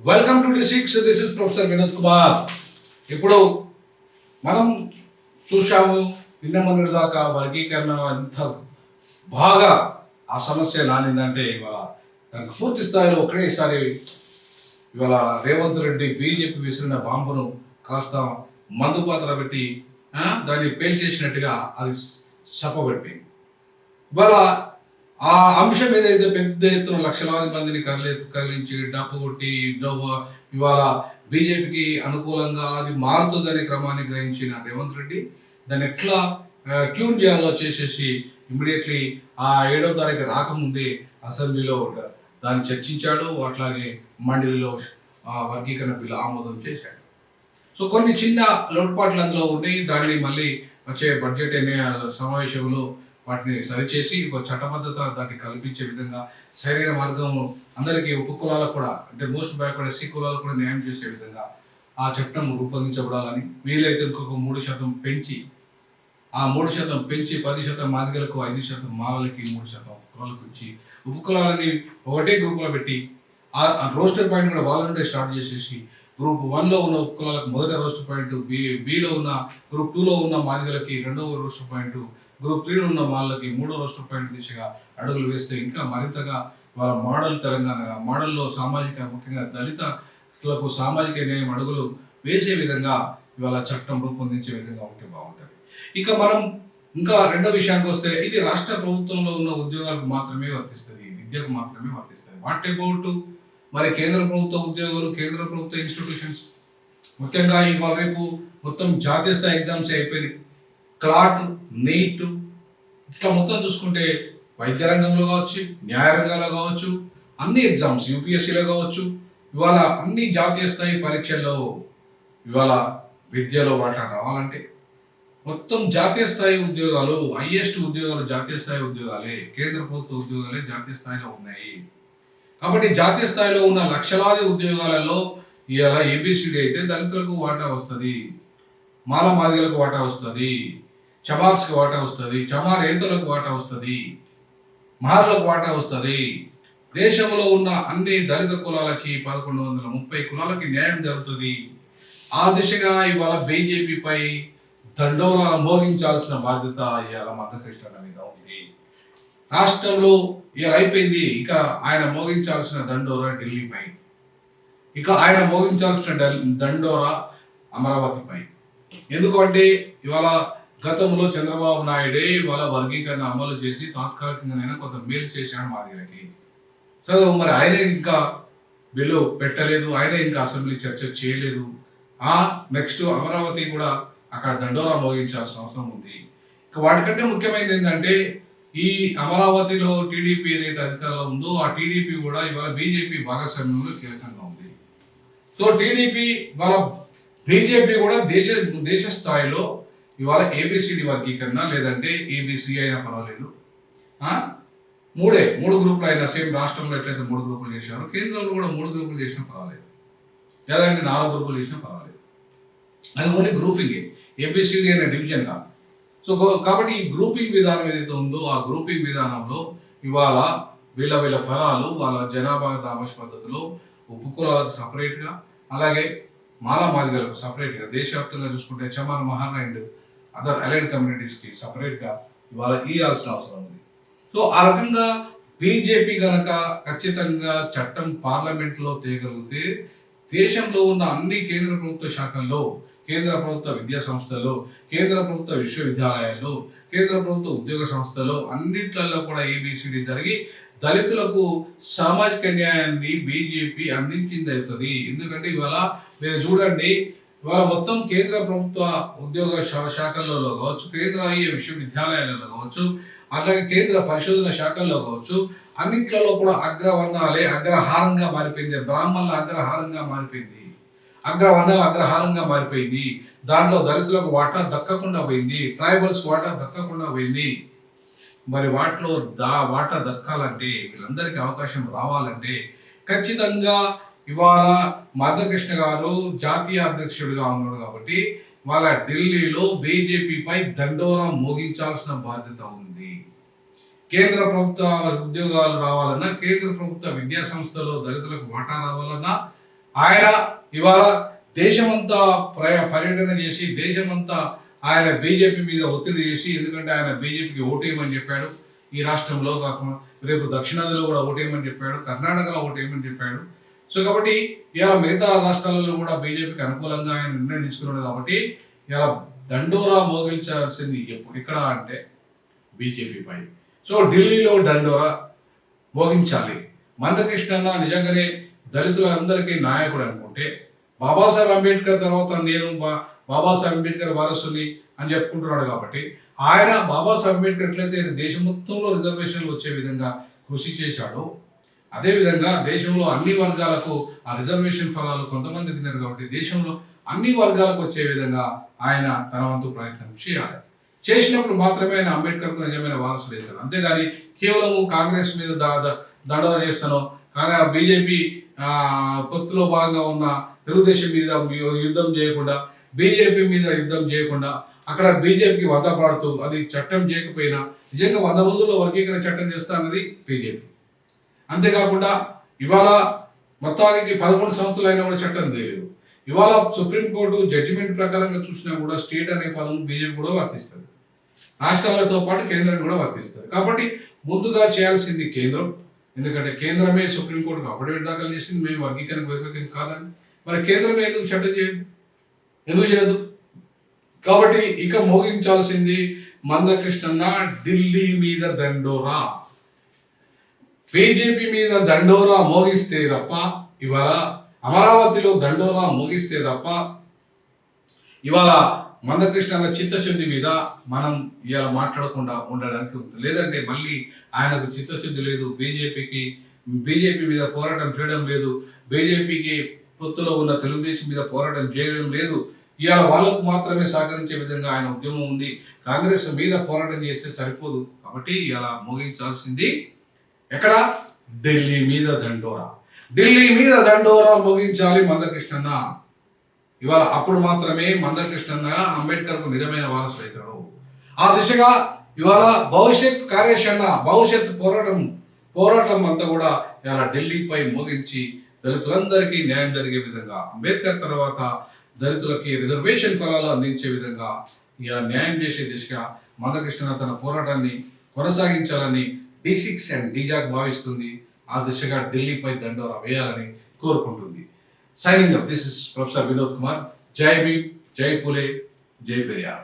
Welcome to డి6. This is professor Vinod Kumar. ఇప్పుడు మనం చూసాము నిన్న మొన్నటి దాకా వర్గీకరణ ఎంత బాగా ఆ సమస్య నానిందంటే ఇవాళ దానికి పూర్తి స్థాయిలో ఒకటేసారి ఇవాళ రేవంత్ రెడ్డి బీజేపీ విసిరిన బాంబును కాస్త మందుపాత్ర పెట్టి దాన్ని పేల్చేసినట్టుగా అది చెప్పబడిపోయింది. ఇవాళ ఆ అంశం ఏదైతే పెద్ద ఎత్తున లక్షలాది మందిని కదిలించి డప్పు కొట్టి ఇవాళ బీజేపీకి అనుకూలంగా అది మారుతుందనే క్రమాన్ని గ్రహించిన రేవంత్ రెడ్డి దాన్ని ఎట్లా ట్యూన్ చేయాలో చేసేసి ఇమ్మీడియట్లీ ఆ 7వ తారీఖు రాకముందే అసెంబ్లీలో దాన్ని చర్చించాడు. అట్లాగే మండలిలో వర్గీకరణ బిల్లు ఆమోదం చేశాడు. సో కొన్ని చిన్న లోటుపాట్లు అందులో ఉన్నాయి. దాన్ని మళ్ళీ వచ్చే బడ్జెట్ అనే సమావేశంలో వాటిని సరిచేసి ఒక చట్టబద్ధత దాన్ని కల్పించే విధంగా సరైన మార్గం అందరికీ ఉపకులాలకు కూడా అంటే మోస్ట్ బ్యాక్వర్డ్ ఎస్సీ కులాలకు కూడా న్యాయం చేసే విధంగా ఆ చట్టం రూపొందించబడాలని, వీలైతే ఇంకొక 3% పెంచి ఆ 3% పెంచి 10% మాదిగలకు, 5% మాలలకి, 3% ఉపకులాలకు ఇచ్చి ఉపకులాలని ఒకటే గ్రూపులో పెట్టి ఆ రోస్టర్ పాయింట్ కూడా వాళ్ళ నుండే స్టార్ట్ చేసేసి గ్రూప్ 1లో ఉన్న ఉపకులాలకు మొదటి రోస్టర్ పాయింట్, బిలో ఉన్న గ్రూప్ 2లో ఉన్న మాదిగలకి రెండవ రోస్టర్ పాయింట్, గ్రూప్ 3 ఉన్న వాళ్ళకి 3వ రోస్టర్ పాయింట్ దిశగా అడుగులు వేస్తే ఇంకా మరింతగా వాళ్ళ మోడల్ తెలంగాణ మోడల్లో ముఖ్యంగా దళితులకు సామాజిక న్యాయం అడుగులు వేసే విధంగా ఇవాళ చట్టం రూపొందించే విధంగా ఉంటే బాగుంటుంది. ఇక మనం ఇంకా రెండో విషయానికి వస్తే ఇది రాష్ట్ర ప్రభుత్వంలో ఉన్న ఉద్యోగాలకు మాత్రమే వర్తిస్తుంది, విద్యకు మాత్రమే వర్తిస్తుంది. వాట్ అబౌట్ మరి కేంద్ర ప్రభుత్వ ఉద్యోగులు, కేంద్ర ప్రభుత్వ ఇన్స్టిట్యూషన్స్, ముఖ్యంగా ఇవాళ రేపు మొత్తం జాతీయ స్థాయి ఎగ్జామ్స్ అయిపోయినాయి. క్లాట్, నీట్ ఇట్లా మొత్తం చూసుకుంటే వైద్య రంగంలో కావచ్చు, న్యాయ రంగంలో కావచ్చు, అన్ని ఎగ్జామ్స్ యూపీఎస్సీలో కావచ్చు, ఇవాళ అన్ని జాతీయ స్థాయి పరీక్షల్లో ఇవాళ విద్యలో వాటా రావాలంటే మొత్తం జాతీయ స్థాయి ఉద్యోగాలు, హైయెస్ట్ ఉద్యోగాలు జాతీయ స్థాయి ఉద్యోగాలే, కేంద్ర ప్రభుత్వ ఉద్యోగాలే జాతీయ స్థాయిలో ఉన్నాయి. కాబట్టి జాతీయ స్థాయిలో ఉన్న లక్షలాది ఉద్యోగాలలో ఇవాళ ఏబిసిడి అయితే దళితులకు వాటా వస్తుంది, మాల మాదిగలకు వాటా వస్తుంది, చమార్స్కి వాటా వస్తుంది, చమారేతలకు వాటా వస్తుంది, మహార్లకు వాటా వస్తుంది. దేశంలో ఉన్న అన్ని దళిత కులాలకి 1130 కులాలకి న్యాయం జరుగుతుంది. ఆ దిశగా ఇవాళ బీజేపీపై దండోరా మోగించాల్సిన బాధ్యత ఇవాళ మందకృష్ణ మీద ఉంది. రాష్ట్రంలో ఇవాళ అయిపోయింది. ఇక ఆయన మోగించాల్సిన దండోరా ఢిల్లీపై, ఇక ఆయన మోగించాల్సిన దండోరా అమరావతిపై. ఎందుకంటే ఇవాళ గతంలో చంద్రబాబు నాయుడే ఇవాళ వర్గీకరణ అమలు చేసి తాత్కాలికంగానైనా కొంత మేలు చేశాడు మాదిగలకి. సో మరి ఆయనే ఇంకా బిల్లు పెట్టలేదు, ఆయనే ఇంకా అసెంబ్లీ చర్చ చేయలేదు. నెక్స్ట్ అమరావతి కూడా అక్కడ దండోరా మోగించాల్సిన అవసరం ఉంది. ఇక వాటికంటే ముఖ్యమైనది ఏంటంటే ఈ అమరావతిలో టీడీపీ ఏదైతే అధికారంలో ఉందో ఆ టీడీపీ కూడా ఇవాళ బీజేపీ భాగస్వామ్యంలో కీలకంగా ఉంది. సో టీడీపీ ఇవాళ బీజేపీ కూడా దేశ స్థాయిలో ఇవాళ ఏబిసిడి వర్గీకరణ లేదంటే ఏబిసి అయినా పర్వాలేదు, 3 గ్రూపులు అయినా సేమ్ రాష్ట్రంలో ఎట్లయితే 3 గ్రూపులు చేశారో కేంద్రంలో కూడా 3 గ్రూపులు చేసినా పర్వాలేదు, లేదంటే 4 గ్రూపులు చేసినా పర్వాలేదు. అది ఓన్లీ గ్రూపింగే, ఏబిసిడి అనే డివిజన్ కాదు. సో కాబట్టి ఈ గ్రూపింగ్ విధానం ఏదైతే ఉందో ఆ గ్రూపింగ్ విధానంలో ఇవాళ వీళ్ళ ఫలాలు వాళ్ళ జనాభా దామస్ పద్ధతిలో ఉపకులాలకు సపరేట్గా, అలాగే మాలా మాదిగలకు సపరేట్గా, దేశవ్యాప్తంగా చూసుకుంటే Chamar, Mahar and other allied కమ్యూనిటీస్కి సపరేట్గా ఇవాళ ఇవ్వాల్సిన అవసరం ఉంది. సో ఆ రకంగా బీజేపీ కనుక ఖచ్చితంగా చట్టం పార్లమెంట్లో తేగలిగితే దేశంలో ఉన్న అన్ని కేంద్ర ప్రభుత్వ శాఖల్లో, కేంద్ర ప్రభుత్వ విద్యా సంస్థల్లో, కేంద్ర ప్రభుత్వ విశ్వవిద్యాలయాల్లో, కేంద్ర ప్రభుత్వ ఉద్యోగ సంస్థల్లో అన్నిట్లలో కూడా ఏబిసిడి జరిగి దళితులకు సామాజిక న్యాయాన్ని బీజేపీ అందించింది అవుతుంది. ఎందుకంటే ఇవాళ మీరు చూడండి, ఇవాళ మొత్తం కేంద్ర ప్రభుత్వ ఉద్యోగ శాఖలలో కావచ్చు, కేంద్ర విశ్వవిద్యాలయాలలో కావచ్చు, అలాగే కేంద్ర పరిశోధన శాఖల్లో కావచ్చు, అన్నిట్లలో కూడా అగ్రవర్ణాలే అగ్రహారంగా మారిపోయింది. బ్రాహ్మణుల అగ్రహారంగా మారిపోయింది, అగ్రవర్ణాల అగ్రహారంగా మారిపోయింది. దాంట్లో దళితులకు వాటా దక్కకుండా పోయింది, ట్రైబల్స్ వాటా దక్కకుండా పోయింది. మరి వాటిలో వాటా దక్కాలంటే, వీళ్ళందరికీ అవకాశం రావాలంటే ఖచ్చితంగా ఇవాళ మందకృష్ణ గారు జాతీయ అధ్యక్షుడిగా ఉన్నాడు కాబట్టి వాళ్ళ ఢిల్లీలో బీజేపీపై దండోరా మోగించాల్సిన బాధ్యత ఉంది. కేంద్ర ప్రభుత్వ ఉద్యోగాలు రావాలన్నా, కేంద్ర ప్రభుత్వ విద్యా సంస్థలో దళితులకు వాటా రావాలన్నా, ఆయన ఇవాళ దేశమంతా పర్యటన చేసి దేశమంతా ఆయన బీజేపీ మీద ఒత్తిడి చేసి, ఎందుకంటే ఆయన బీజేపీకి ఓటేయమని చెప్పాడు. ఈ రాష్ట్రంలో కాకుండా రేపు దక్షిణాదిలో కూడా ఓటేయమని చెప్పాడు, కర్ణాటకలో ఓటేయమని చెప్పాడు. సో కాబట్టి ఇలా మిగతా రాష్ట్రాలలో కూడా బీజేపీకి అనుకూలంగా ఆయన నిర్ణయం తీసుకున్నాడు. కాబట్టి ఇలా దండోరా మోగించాల్సింది ఎక్కడ అంటే బీజేపీపై. సో ఢిల్లీలో దండోరా మోగించాలి. మందకృష్ణన్న నిజంగానే దళితులందరికీ నాయకుడు అనుకుంటే, బాబాసాహెబ్ అంబేద్కర్ తర్వాత నేను బాబాసాహెబ్ అంబేద్కర్ వారసుని అని చెప్పుకుంటున్నాడు. కాబట్టి ఆయన బాబాసాహెబ్ అంబేద్కర్ ఎట్లయితే దేశం మొత్తంలో రిజర్వేషన్లు వచ్చే విధంగా కృషి చేశాడో, అదేవిధంగా దేశంలో అన్ని వర్గాలకు ఆ రిజర్వేషన్ ఫలాలు కొంతమంది తిన్నారు. కాబట్టి దేశంలో అన్ని వర్గాలకు వచ్చే విధంగా ఆయన తన వంతు ప్రయత్నం చేయాలి. చేసినప్పుడు మాత్రమే ఆయన అంబేద్కర్కు నిజమైన వారసుడు అవుతాడు. అంతేగాని కేవలం కాంగ్రెస్ మీద దండోరా చేస్తానో, బీజేపీ పొత్తులో భాగంగా ఉన్న తెలుగుదేశం మీద యుద్ధం చేయకుండా, బీజేపీ మీద యుద్ధం చేయకుండా, అక్కడ బీజేపీకి వద్దపడుతూ అది చట్టం చేయకపోయినా నిజంగా 100 రోజుల్లో వర్గీకరణ చట్టం చేస్తా అన్నది బీజేపీ. అంతేకాకుండా ఇవాళ మొత్తానికి 11 సంవత్సరాలు అయినా కూడా చట్టం తెలియదు. ఇవాళ సుప్రీంకోర్టు జడ్జిమెంట్ ప్రకారంగా చూసినా కూడా స్టేట్ అనే పదం బీజేపీ కూడా వర్తిస్తుంది, రాష్ట్రాలతో పాటు కేంద్రాన్ని కూడా వర్తిస్తుంది. కాబట్టి ముందుగా చేయాల్సింది కేంద్రం. ఎందుకంటే కేంద్రమే సుప్రీంకోర్టుకు అఫిడవిట్ దాఖలు చేసింది, మేము వర్గీకరణకు వ్యతిరేకం కాదని. మరి కేంద్రమే ఎందుకు చట్టం చేయదు, ఎందుకు చేయదు? కాబట్టి ఇక మోగించాల్సింది మందకృష్ణన్న ఢిల్లీ మీద దండోరా. బీజేపీ మీద దండోరా మోగిస్తే తప్ప, ఇవాళ అమరావతిలో దండోరా మోగిస్తే తప్ప ఇవాళ మందకృష్ణన్న చిత్తశుద్ధి మీద మనం ఇవాళ మాట్లాడకుండా ఉండడానికి ఉంటుంది. లేదంటే మళ్ళీ ఆయనకు చిత్తశుద్ధి లేదు, బీజేపీ మీద పోరాటం చేయడం లేదు, బీజేపీకి పొత్తులో ఉన్న తెలుగుదేశం మీద పోరాటం చేయడం లేదు, ఇవాళ వాళ్ళకు మాత్రమే సహకరించే విధంగా ఆయన ఉద్యమం ఉంది, కాంగ్రెస్ మీద పోరాటం చేస్తే సరిపోదు. కాబట్టి ఇవాళ మోగించాల్సింది ఎక్కడ? ఢిల్లీ మీద దండోరా. ఢిల్లీ మీద దండోరా మోగించాలి మందకృష్ణన్న. ఇవాళ అప్పుడు మాత్రమే మందకృష్ణన్న అంబేద్కర్కు నిజమైన వారసుడు అవుతాడు. ఆ దిశగా ఇవాళ భవిష్యత్ కార్యాచరణ, భవిష్యత్ పోరాటం అంతా కూడా ఇవాళ ఢిల్లీపై మోగించి దళితులందరికీ న్యాయం జరిగే విధంగా, అంబేద్కర్ తర్వాత దళితులకి రిజర్వేషన్ ఫలాలు అందించే విధంగా ఇలా న్యాయం చేసే దిశగా మందకృష్ణ తన పోరాటాన్ని కొనసాగించాలని D6 అండ్ DJAG భావిస్తుంది. ఆ దిశగా ఢిల్లీపై దండోరా వేయాలని కోరుకుంటుంది. Signing up, this is professor Vinod Kumar. జై భీమ్, జై పులే, జై పెరియార్.